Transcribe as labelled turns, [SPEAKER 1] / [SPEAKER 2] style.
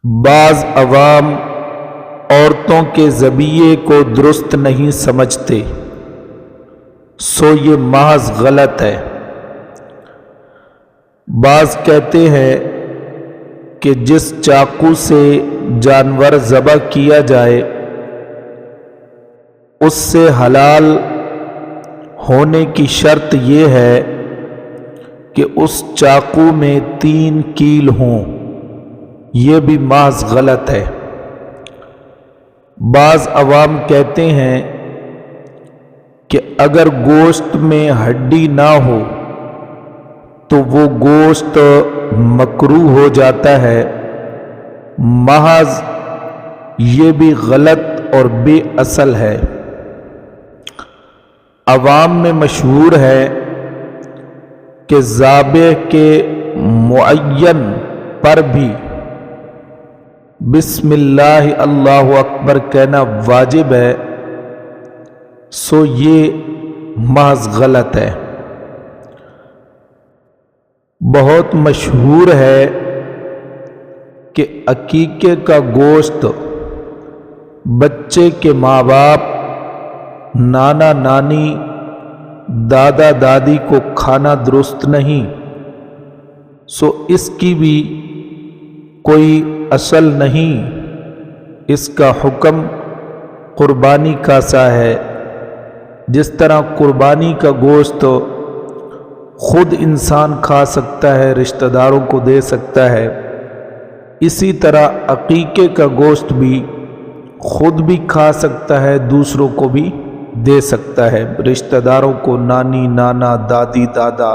[SPEAKER 1] بعض عوام عورتوں کے ذبیحے کو درست نہیں سمجھتے، سو یہ محض غلط ہے۔ بعض کہتے ہیں کہ جس چاقو سے جانور ذبح کیا جائے اس سے حلال ہونے کی شرط یہ ہے کہ اس چاقو میں 3 کیل ہوں، یہ بھی محض غلط ہے۔ بعض عوام کہتے ہیں کہ اگر گوشت میں ہڈی نہ ہو تو وہ گوشت مکروہ ہو جاتا ہے، محض یہ بھی غلط اور بے اصل ہے۔ عوام میں مشہور ہے کہ ذابح کے معین پر بھی بسم اللہ اللہ اکبر کہنا واجب ہے، سو یہ محض غلط ہے۔ بہت مشہور ہے کہ عقیقے کا گوشت بچے کے ماں باپ، نانا نانی، دادا دادی کو کھانا درست نہیں، سو اس کی بھی کوئی اصل نہیں۔ اس کا حکم قربانی کا سا ہے۔ جس طرح قربانی کا گوشت خود انسان کھا سکتا ہے، رشتہ داروں کو دے سکتا ہے، اسی طرح عقیقے کا گوشت بھی خود بھی کھا سکتا ہے، دوسروں کو بھی دے سکتا ہے، رشتہ داروں کو، نانی، نانا، دادی، دادا